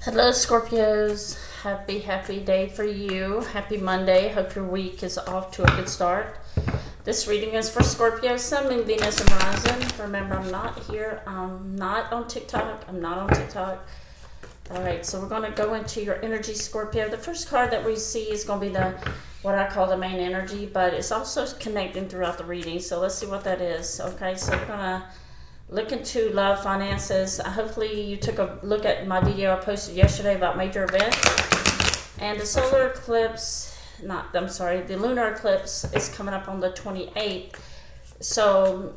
Hello Scorpios, happy day for you. Happy Monday. Hope your week is off to a good start. This reading is for Scorpio, Sun, Moon, Venus, and Rising. Remember, I'm not here. I'm not on TikTok. Alright, so we're going to go into your energy, Scorpio. The first card that we see is going to be the what I call the main energy, but it's also connecting throughout the reading. So let's see what that is. Okay, so we're going to look into love, finances. Hopefully you took a look at my video I posted yesterday about major events. And the solar eclipse, the lunar eclipse is coming up on the 28th. So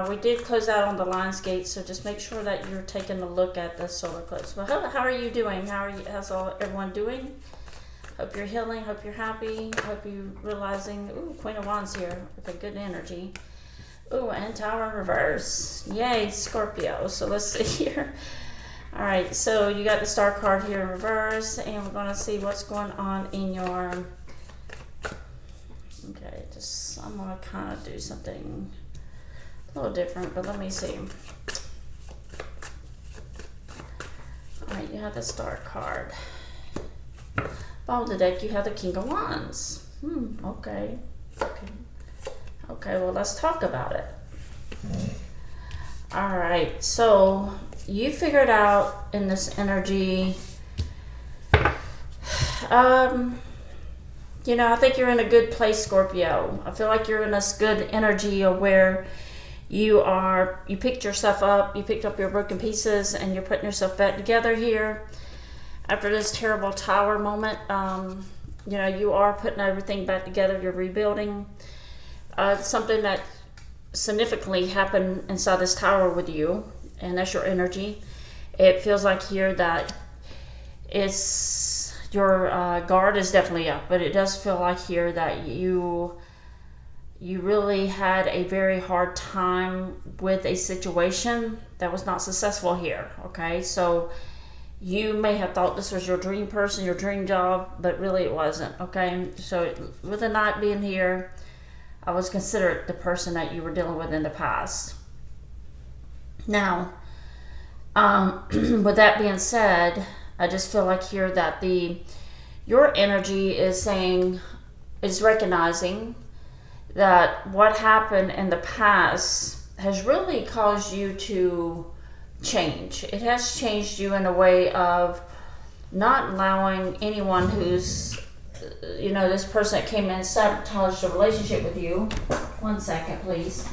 we did close out on the Lionsgate, so just make sure that you're taking a look at the solar eclipse. But how are you doing? How's everyone doing? Hope you're healing, hope you're happy, hope you're realizing, ooh, Queen of Wands here with a good energy. Ooh, and Tower in reverse. Yay, Scorpio. So let's see here. All right, so you got the Star card here in reverse, and we're going to see what's going on in your... Okay, I'm going to kind of do something a little different, but let me see. All right, you have the Star card. Bottom of the deck, you have the King of Wands. Okay. Okay, well, let's talk about it. All right, so you figured out in this energy, I think you're in a good place, Scorpio. I feel like you're in this good energy of where you picked yourself up, you picked up your broken pieces, and you're putting yourself back together here. After this terrible tower moment, you are putting everything back together, you're rebuilding. Something that significantly happened inside this tower with you, and that's your energy. It feels like here that it's your guard is definitely up, but it does feel like here that you really had a very hard time with a situation that was not successful here. Okay, so you may have thought this was your dream person, your dream job, but really it wasn't. Okay, so with the Knight being here, I was considered the person that you were dealing with in the past. Now, with that being said, I just feel like here that your energy is recognizing that what happened in the past has really caused you to change. It has changed you in a way of not allowing anyone who's this person that came in sabotaged a relationship with you. 1 second, please.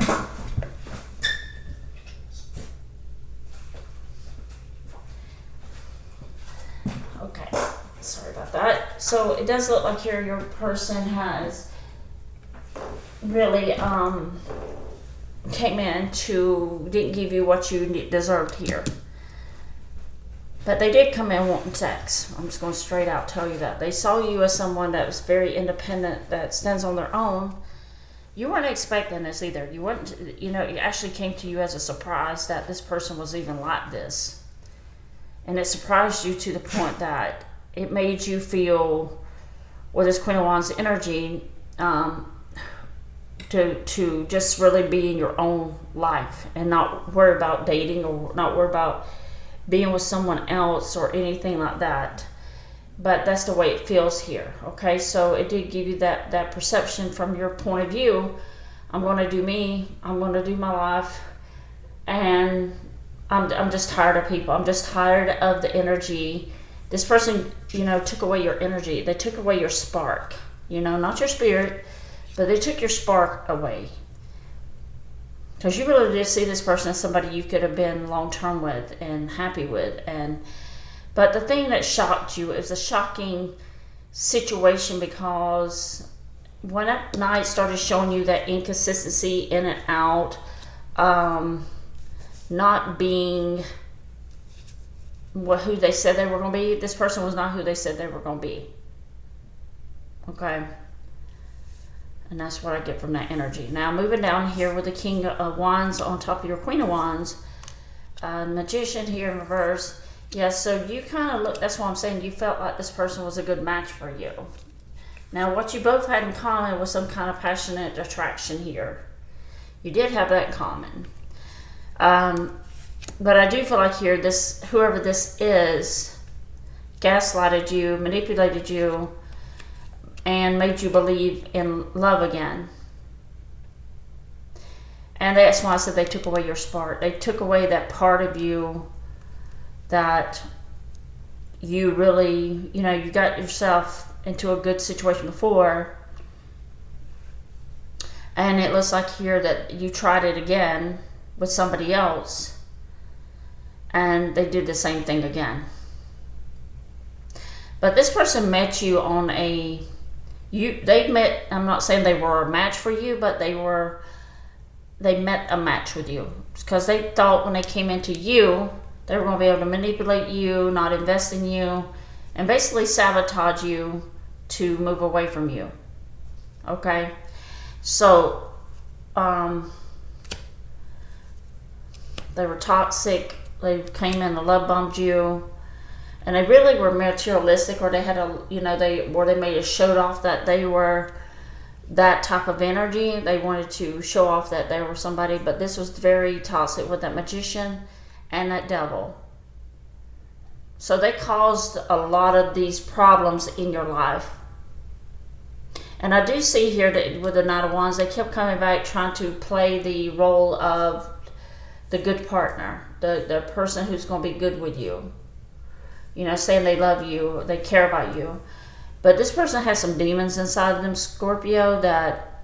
Okay, sorry about that. So it does look like here your person has really came in didn't give you what you deserved here. But they did come in wanting sex. I'm just going to straight out tell you that. They saw you as someone that was very independent, that stands on their own. You weren't expecting this either. You weren't, it actually came to you as a surprise that this person was even like this. And it surprised you to the point that it made you feel, with this Queen of Wands energy, to just really be in your own life and not worry about dating or not worry about being with someone else or anything like that. But that's the way it feels here. Okay, so it did give you that perception from your point of view. I'm going to do me, I'm going to do my life, and I'm just tired of people. I'm just tired of the energy. This person, took away your energy. They took away your spark, not your spirit, but they took your spark away. Because you really did see this person as somebody you could have been long-term with and happy with. But the thing that shocked you is a shocking situation, because when that Knight started showing you that inconsistency in and out, not being who they said they were going to be, this person was not who they said they were going to be. Okay? And that's what I get from that energy. Now, moving down here with the King of Wands on top of your Queen of Wands. Magician here in reverse. Yeah, so you kind of look, that's why I'm saying you felt like this person was a good match for you. Now, what you both had in common was some kind of passionate attraction here. You did have that in common. But I do feel like here, whoever this is, gaslighted you, manipulated you, and made you believe in love again. And that's why I said they took away your spark. They took away that part of you that you really, you know, you got yourself into a good situation before, and it looks like here that you tried it again with somebody else, and they did the same thing again. But this person met you on they met, I'm not saying they were a match for you, but they met a match with you, because they thought when they came into you, they were going to be able to manipulate you, not invest in you, and basically sabotage you to move away from you. Okay? So, they were toxic. They came in and love bombed you. And they really were materialistic, or they had they made a show off that they were that type of energy. They wanted to show off that they were somebody, but this was very toxic with that magician and that devil. So they caused a lot of these problems in your life. And I do see here that with the Knight of Wands, they kept coming back trying to play the role of the good partner, the person who's going to be good with you. You know, saying they love you, they care about you. But this person has some demons inside of them, Scorpio,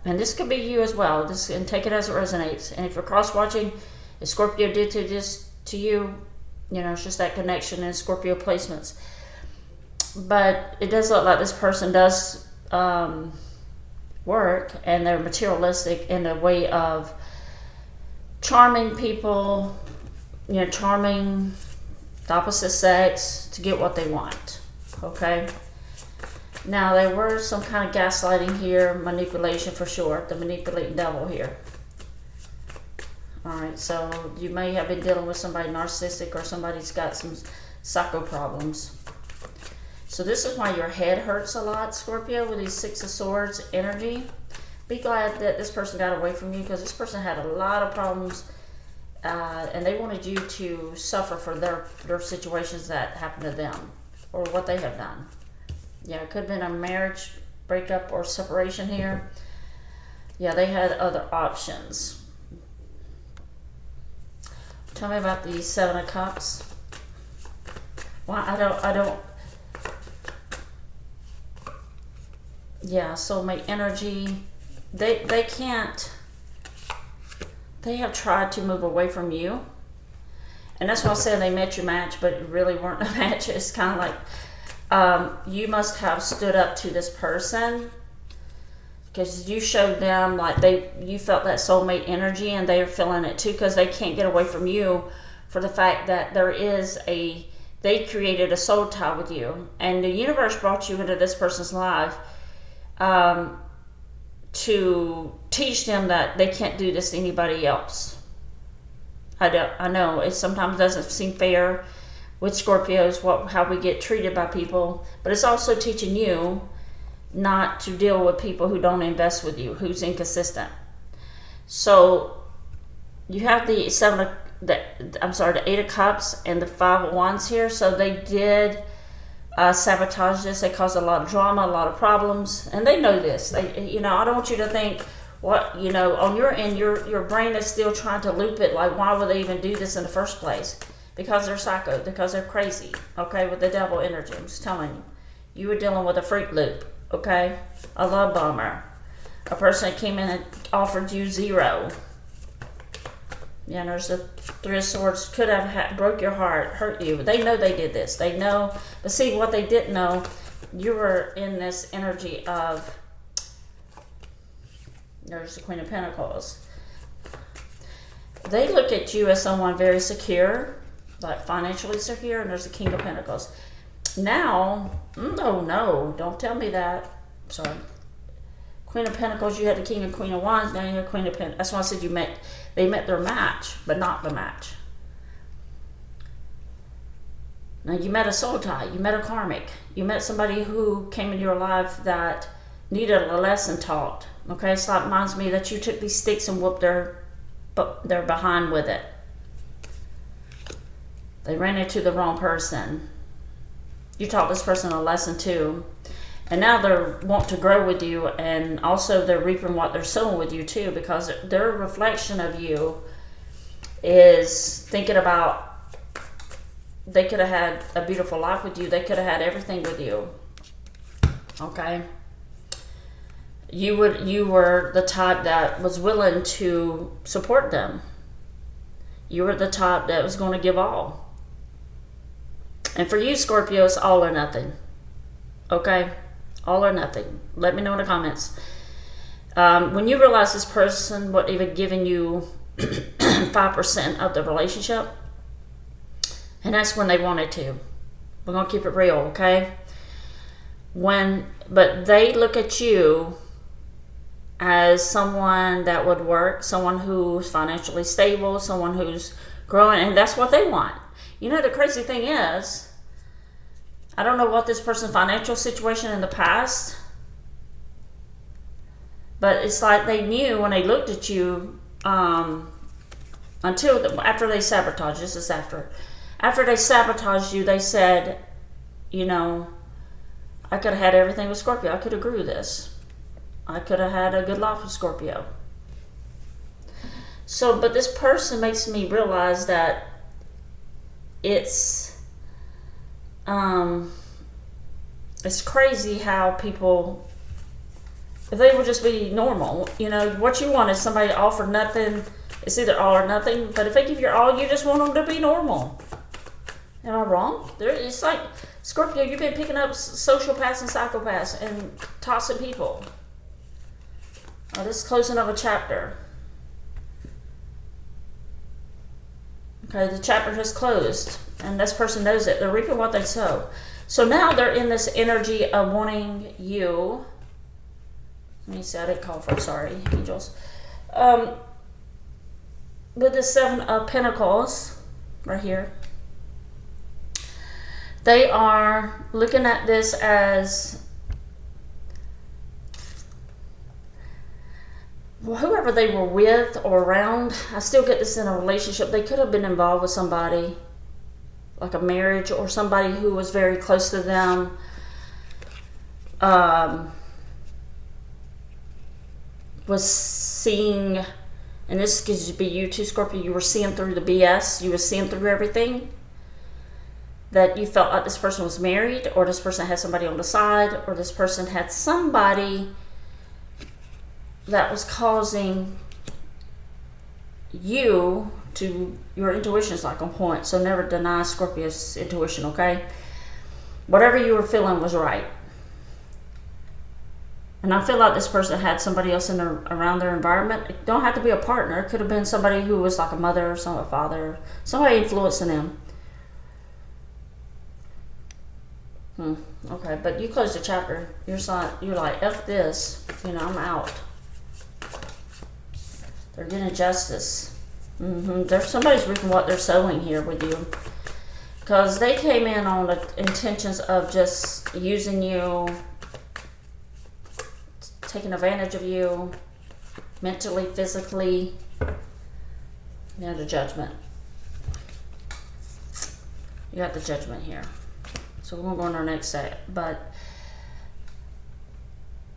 and this could be you as well. And take it as it resonates. And if you're cross-watching, if Scorpio did this to you, you know, it's just that connection and Scorpio placements. But it does look like this person does work, and they're materialistic in a way of charming people, you know, charming the opposite sex to get what they want. Okay? Now, there were some kind of gaslighting here, manipulation for sure, the manipulating devil here. Alright, so you may have been dealing with somebody narcissistic, or somebody's got some psycho problems. So this is why your head hurts a lot, Scorpio, with these Six of Swords energy. Be glad that this person got away from you, because this person had a lot of problems, and they wanted you to suffer for their situations that happened to them, or what they have done. Yeah, it could have been a marriage breakup or separation here. Yeah, they had other options. Tell me about the Seven of Cups. Well, I don't. Yeah, soulmate energy. They can't. They have tried to move away from you, and that's why I said they met your match, but it really weren't a match. It's kind of like you must have stood up to this person, because you showed them like you felt that soulmate energy, and they are feeling it too, because they can't get away from you for the fact that they created a soul tie with you, and the universe brought you into this person's life to teach them that they can't do this to anybody else. I know it sometimes doesn't seem fair with Scorpios, how we get treated by people, but it's also teaching you not to deal with people who don't invest with you, who's inconsistent. So you have the the Eight of Cups and the Five of Wands here. So they did sabotage this. They caused a lot of drama, a lot of problems, and they know this. I don't want you to think on your end, your brain is still trying to loop it. Like, why would they even do this in the first place? Because they're psycho. Because they're crazy. Okay, with the devil energy. I'm just telling you. You were dealing with a freak loop. Okay, a love bomber, a person that came in and offered you zero. Yeah, and there's the Three of Swords. Could have broke your heart, hurt you. They know they did this. They know. But see, what they didn't know, you were in this energy of, there's the Queen of Pentacles. They look at you as someone very secure, like financially secure, and there's the King of Pentacles. Now, no, don't tell me that. Sorry. Queen of Pentacles, you had the King and Queen of Wands, now you have Queen of Pentacles. That's why I said they met their match, but not the match. Now you met a soul tie, you met a karmic, you met somebody who came into your life that needed a lesson taught. Okay, so that reminds me that you took these sticks and whooped their behind with it. They ran into the wrong person. You taught this person a lesson too. And now they're want to grow with you, and also they're reaping what they're sowing with you too, because their reflection of you is thinking about, they could have had a beautiful life with you. They could have had everything with you. Okay? You were the type that was willing to support them. You were the type that was going to give all. And for you, Scorpio, it's all or nothing. Okay? All or nothing. Let me know in the comments. When you realize this person would even giving you 5% of the relationship, and that's when they wanted to. We're going to keep it real, okay? But they look at you as someone that would work, someone who's financially stable, someone who's growing, and that's what they want. You know, the crazy thing is, I don't know what this person's financial situation in the past, but it's like they knew when they looked at you, after they sabotaged, this is after they sabotaged you, they said, you know, I could have had everything with Scorpio. I could have grew this. I could have had a good life with Scorpio. So, but this person makes me realize that it's crazy how people, if they would just be normal, you know, what you want is somebody to offer nothing. It's either all or nothing. But if they give your all, you just want them to be normal. Am I wrong? It's like, Scorpio, you've been picking up sociopaths and psychopaths and toxic people. Oh, this is closing of a chapter. Okay, the chapter has closed, and this person knows it. They're reaping what they sow. So now they're in this energy of wanting you. Let me see, I didn't call for, sorry, angels. With the 7 of Pentacles, right here, they are looking at this as, well, whoever they were with or around. I still get this in a relationship. They could have been involved with somebody, like a marriage, or somebody who was very close to them. Was seeing, and this could be you too, Scorpio, you were seeing through the BS. You were seeing through everything. That you felt like this person was married, or this person had somebody on the side, or this person had somebody that was causing you to, your intuition's like on point. So never deny Scorpio's intuition, okay? Whatever you were feeling was right. And I feel like this person had somebody else around their environment. It don't have to be a partner. It could have been somebody who was like a mother or a father, somebody influencing them. Okay, but you closed the chapter. You're like, F this. You know, I'm out. They're getting justice. There's somebody's reaping what they're sowing here with you. Because they came in on the intentions of just using you, taking advantage of you, mentally, physically. You have the Judgment. You got the Judgment here. So we're going to go on our next set. But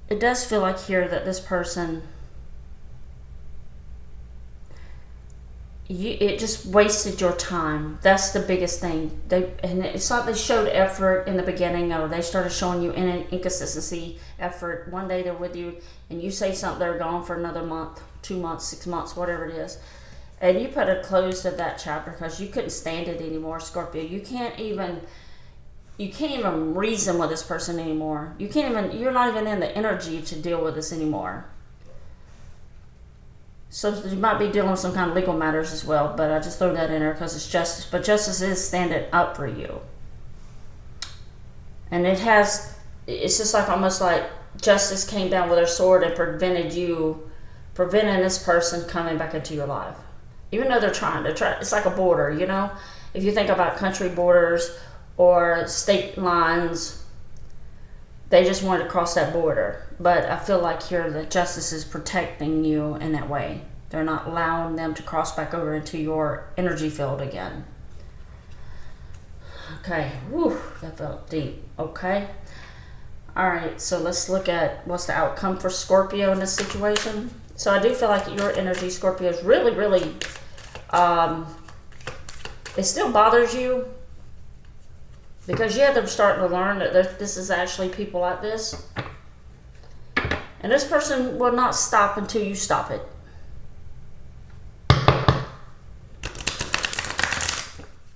it does feel like here that this person, it just wasted your time. That's the biggest thing. And it's like they showed effort in the beginning, or they started showing you inconsistency, effort. One day they're with you, and you say something, they're gone for another month, 2 months, 6 months, whatever it is. And you put a close to that chapter because you couldn't stand it anymore, Scorpio. You can't even reason with this person anymore. You're not even in the energy to deal with this anymore. So you might be dealing with some kind of legal matters as well, but I just throw that in there because it's justice. But justice is standing up for you. And it's just like almost like justice came down with her sword and preventing this person coming back into your life. Even though they're trying, it's like a border, you know? If you think about country borders or state lines, they just wanted to cross that border. But I feel like here that justice is protecting you in that way. They're not allowing them to cross back over into your energy field again. Okay. Whew, that felt deep. Okay. All right. So let's look at what's the outcome for Scorpio in this situation. So I do feel like your energy, Scorpio, is really, really, it still bothers you because you have to start to learn that this is actually people like this. And this person will not stop until you stop it.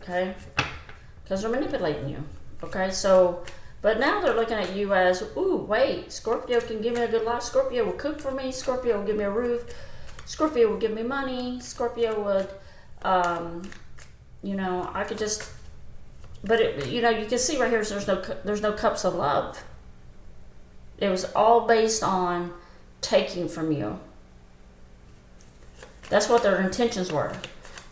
Okay? Because they're manipulating you. Okay? So, but now they're looking at you as, ooh, wait, Scorpio can give me a good life. Scorpio will cook for me. Scorpio will give me a roof. Scorpio will give me money. Scorpio would, you know, I could just, but it, you know, you can see right here, so there's no cups of love. It was all based on taking from you. That's what their intentions were.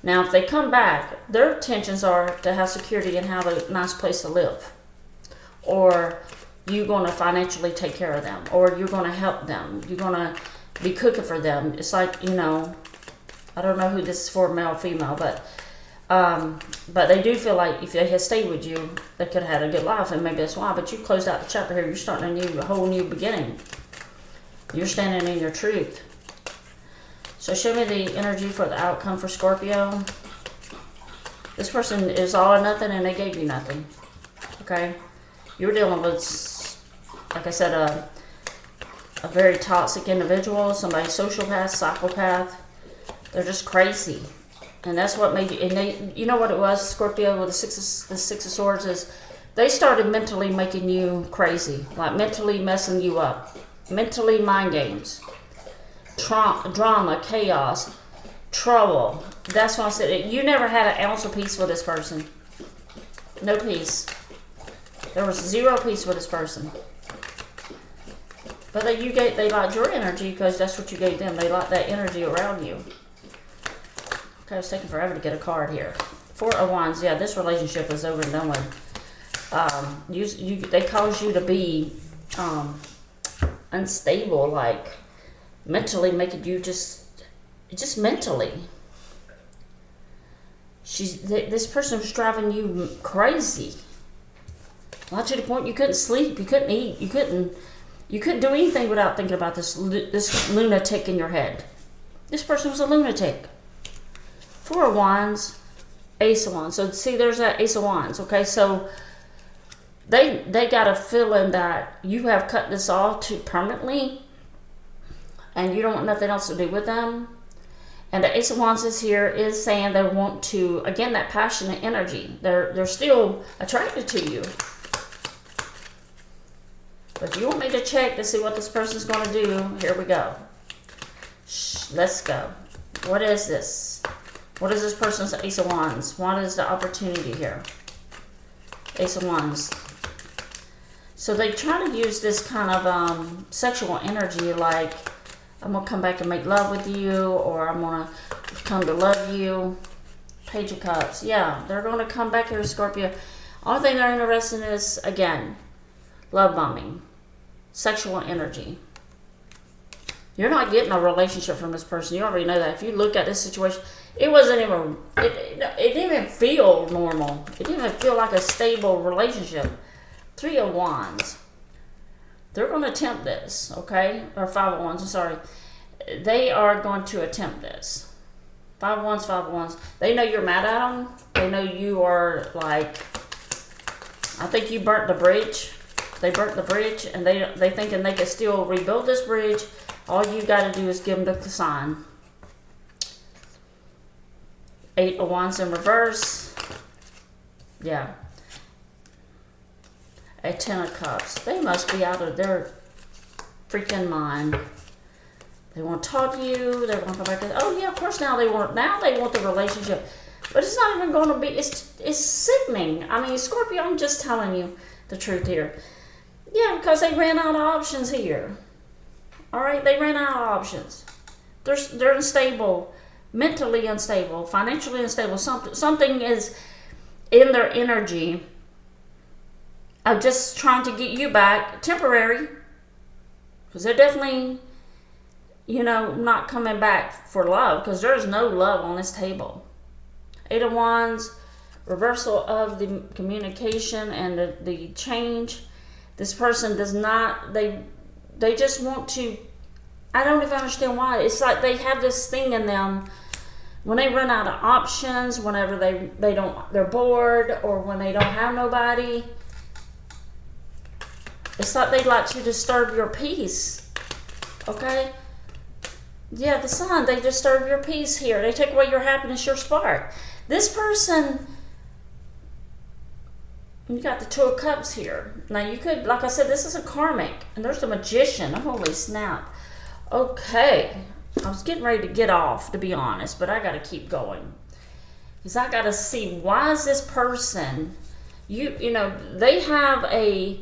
Now, if they come back, their intentions are to have security and have a nice place to live. Or you're going to financially take care of them. Or you're going to help them. You're going to be cooking for them. It's like, you know, I don't know who this is for, male or female, but they do feel like if they had stayed with you, they could have had a good life, and maybe that's why. But you closed out the chapter here. You're starting a whole new beginning. You're standing in your truth. So show me the energy for the outcome for Scorpio. This person is all or nothing, and they gave you nothing. Okay? You're dealing with, like I said, a very toxic individual, somebody sociopath, psychopath. They're just crazy. And that's what made you, and they, you know what it was, Scorpio, with the Six of Swords, is they started mentally making you crazy. Like mentally messing you up. Mentally mind games. Drama, chaos, trouble. That's why I said, you never had an ounce of peace with this person. No peace. There was zero peace with this person. But they liked your energy because that's what you gave them. They liked that energy around you. Okay, it's taking forever to get a card here. Four of Wands. Yeah, this relationship is over and done with. They cause you to be unstable, like mentally making you just mentally. This person was driving you crazy. Not to the point you couldn't sleep, you couldn't eat, you couldn't do anything without thinking about this lunatic in your head. This person was a lunatic. Four of Wands, Ace of Wands. So see, there's that Ace of Wands. Okay, so they got a feeling that you have cut this off permanently, and you don't want nothing else to do with them. And the Ace of Wands is here is saying they want to, again, that passionate energy. They're still attracted to you. But if you want me to check to see what this person's going to do, here we go. Let's go. What is this? What is this person's Ace of Wands? What is the opportunity here? Ace of Wands. So they try to use this kind of sexual energy, like, I'm going to come back and make love with you, or I'm going to come to love you. Page of Cups. Yeah, they're going to come back here, Scorpio. Only thing they're interested in is, again, love bombing. Sexual energy. You're not getting a relationship from this person. You already know that. If you look at this situation, it wasn't even, it didn't even feel normal. It didn't even feel like a stable relationship. Three of Wands. They're going to attempt this, okay? Or Five of Wands, I'm sorry. They are going to attempt this. Five of Wands, Five of Wands. They know you're mad at them. They know you are like, I think you burnt the bridge. They burnt the bridge, and they thinking they can still rebuild this bridge. All you got to do is give them the sign. Eight of Wands in reverse. Yeah. A Ten of Cups. They must be out of their freaking mind. They want to talk to you. They want to come back. Oh yeah, of course now they want the relationship. But it's not even going to be. It's sickening. I mean, Scorpio, I'm just telling you the truth here. Yeah, because they ran out of options here. All right, they ran out of options. They're unstable, mentally unstable, financially unstable. Something is in their energy of just trying to get you back, temporary, because they're definitely, not coming back for love, because there's no love on this table. Eight of Wands, reversal of the communication and the change. This person does not, they just want to, I don't even understand why. It's like they have this thing in them when they run out of options, whenever they're bored, or when they don't have nobody. It's like they like to disturb your peace. Okay? Yeah, the Sun, they disturb your peace here. They take away your happiness, your spark. This person, you got the Two of Cups here. Now you could, like I said, this is a karmic. And there's the Magician. Holy snap. Okay. I was getting ready to get off, to be honest, but I got to keep going. Because I got to see, why is this person, you know, they have a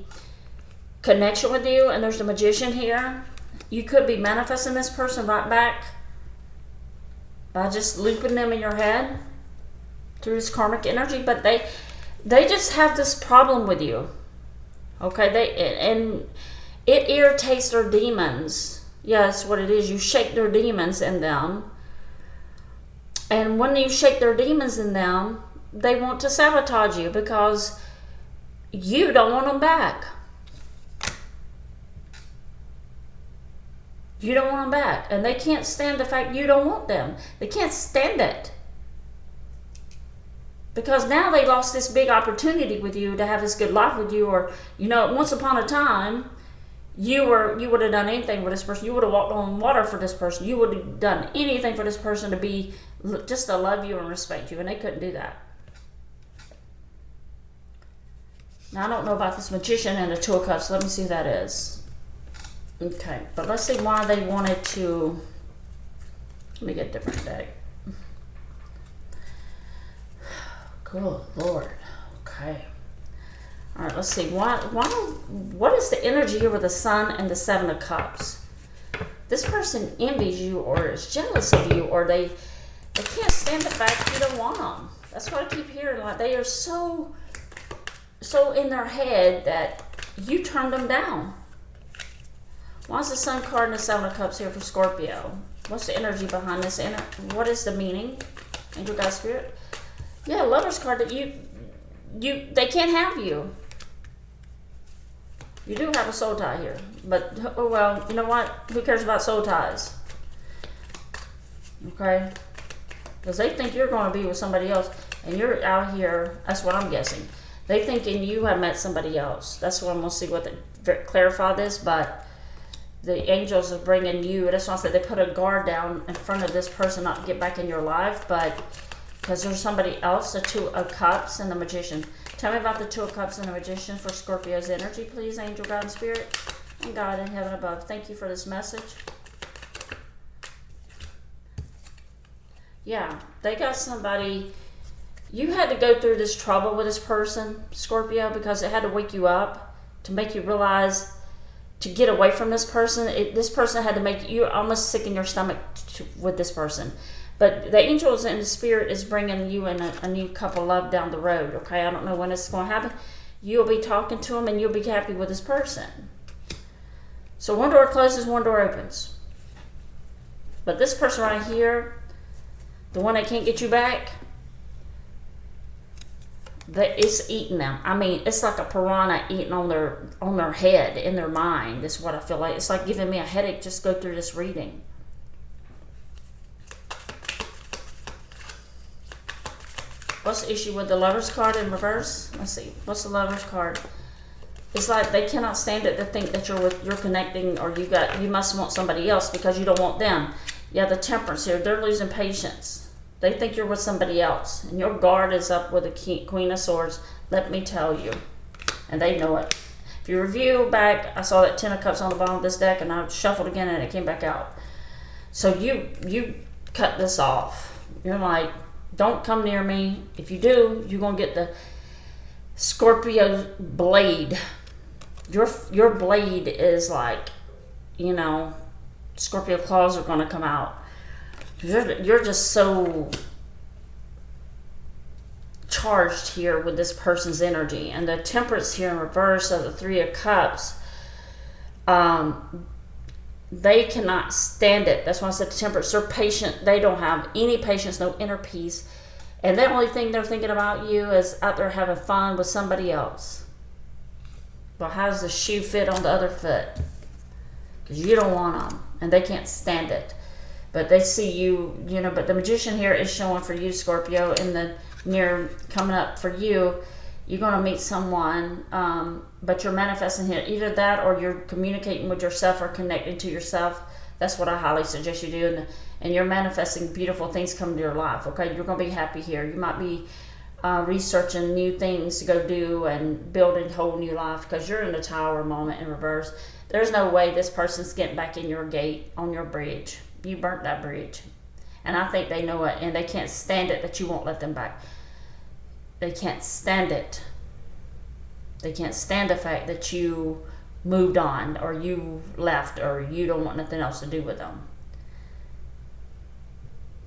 connection with you, and there's the Magician here. You could be manifesting this person right back by just looping them in your head through this karmic energy, but they just have this problem with you. Okay, and it irritates their demons. Yeah, that's what it is. You shake their demons in them. And when you shake their demons in them, they want to sabotage you because you don't want them back. You don't want them back. And they can't stand the fact you don't want them. They can't stand it. Because now they lost this big opportunity with you to have this good life with you. Or, you know, once upon a time, you would have done anything for this person. You would have walked on water for this person. You would have done anything for this person just to love you and respect you. And they couldn't do that. Now, I don't know about this Magician and the Two of Cups. Let me see who that is. Okay, but let's see why they wanted to. Let me get a different deck. Good Lord. Okay. All right, let's see. What is the energy here with the Sun and the Seven of Cups? This person envies you or is jealous of you, or they can't stand the fact you don't want them. That's what I keep hearing. Like, they are so in their head that you turned them down. Why is the Sun card and the Seven of Cups here for Scorpio? What's the energy behind this? What is the meaning? Angel, God, Spirit? Yeah, Lover's card, that they can't have you. You do have a soul tie here. But, oh well, you know what? Who cares about soul ties? Okay? Because they think you're going to be with somebody else. And you're out here, that's what I'm guessing. They thinking you have met somebody else. That's what I'm going to see what clarify this, but the angels are bringing you. That's why I said they put a guard down in front of this person not to get back in your life, but because there's somebody else, the Two of Cups and the Magician. Tell me about the Two of Cups and the Magician for Scorpio's energy, please, Angel, God, and Spirit, and God in heaven above. Thank you for this message. Yeah, they got somebody. You had to go through this trouble with this person, Scorpio, because it had to wake you up to make you realize to get away from this person. This person had to make you almost sick in your stomach with this person. But the angels and the Spirit is bringing you in a new couple love down the road, okay? I don't know when it's going to happen. You'll be talking to them and you'll be happy with this person. So one door closes, one door opens. But this person right here, the one that can't get you back, it's eating them. I mean, it's like a piranha eating on their head, in their mind. Is what I feel like. It's like giving me a headache just go through this reading. What's the issue with the Lover's card in reverse? Let's see. What's the Lover's card? It's like they cannot stand it to think that you're connecting, or you must want somebody else because you don't want them. Yeah, the Temperance here. They're losing patience. They think you're with somebody else. And your guard is up with the Queen of Swords. Let me tell you. And they know it. If you review back, I saw that Ten of Cups on the bottom of this deck, and I shuffled again, and it came back out. So you cut this off. You're like, don't come near me. If you do, you're going to get the Scorpio blade. Your blade is like, you know, Scorpio claws are going to come out. You're just so charged here with this person's energy. And the Temperance here in reverse of the Three of Cups, they cannot stand it. That's why I said the Temperance. They're patient. They don't have any patience, no inner peace. And the only thing they're thinking about you is out there having fun with somebody else. Well, how does the shoe fit on the other foot? Because you don't want them, and they can't stand it. But they see you, you know, but the Magician here is showing for you, Scorpio, in the near coming up for you. You're going to meet someone, but you're manifesting here. Either that or you're communicating with yourself or connecting to yourself. That's what I highly suggest you do. And you're manifesting beautiful things come to your life, okay? You're going to be happy here. You might be researching new things to go do and building a whole new life because you're in the Tower moment in reverse. There's no way this person's getting back in your gate on your bridge. You burnt that bridge. And I think they know it, and they can't stand it that you won't let them back. They can't stand it. They can't stand the fact that you moved on or you left or you don't want nothing else to do with them.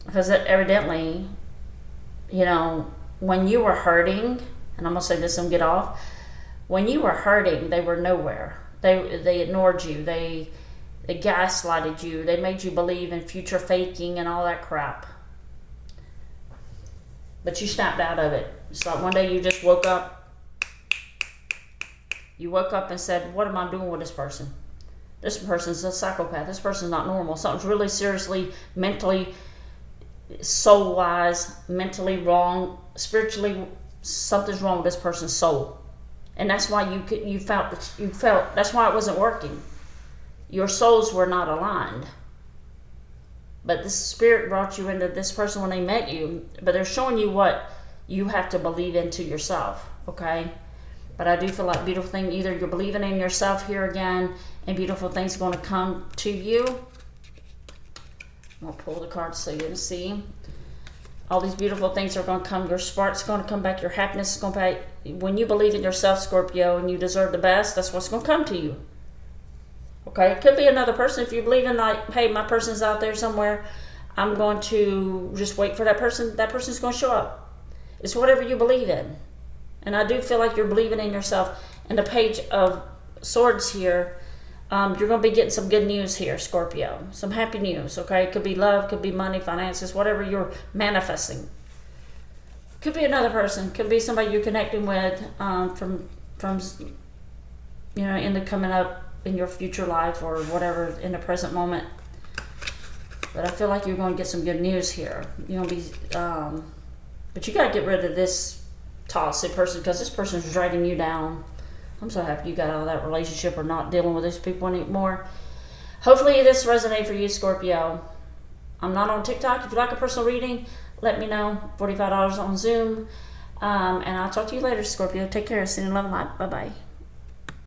Because evidently, you know, when you were hurting, and I'm going to say this and get off, when you were hurting, they were nowhere. They ignored you. They gaslighted you. They made you believe in future faking and all that crap. But you snapped out of it. It's like one day you just woke up. You woke up and said, what am I doing with this person? This person's a psychopath. This person's not normal. Something's really seriously, mentally, soul-wise, mentally wrong. Spiritually, something's wrong with this person's soul. And that's why you felt, that's why it wasn't working. Your souls were not aligned. But the spirit brought you into this person when they met you. But they're showing you what you have to believe into yourself, okay? But I do feel like beautiful thing, either you're believing in yourself here again, and beautiful things are going to come to you. I'm going to pull the cards so you can see. All these beautiful things are going to come. Your spark's going to come back. Your happiness is going to come back. When you believe in yourself, Scorpio, and you deserve the best, that's what's going to come to you. Okay, it could be another person. If you believe in, like, hey, my person's out there somewhere, I'm going to just wait for that person. That person's going to show up. It's whatever you believe in. And I do feel like you're believing in yourself. And the Page of Swords here, you're going to be getting some good news here, Scorpio. Some happy news, okay? It could be love, could be money, finances, whatever you're manifesting. Could be another person. Could be somebody you're connecting with from you know, in the coming up in your future life or whatever in the present moment. But I feel like you're going to get some good news here. You're going to be, but you got to get rid of this toxic person because this person is dragging you down. I'm so happy you got out of that relationship or not dealing with these people anymore. Hopefully this resonates for you, Scorpio. I'm not on TikTok. If you like a personal reading, let me know. $45 on Zoom. And I'll talk to you later, Scorpio. Take care. Sending love and light. Bye-bye.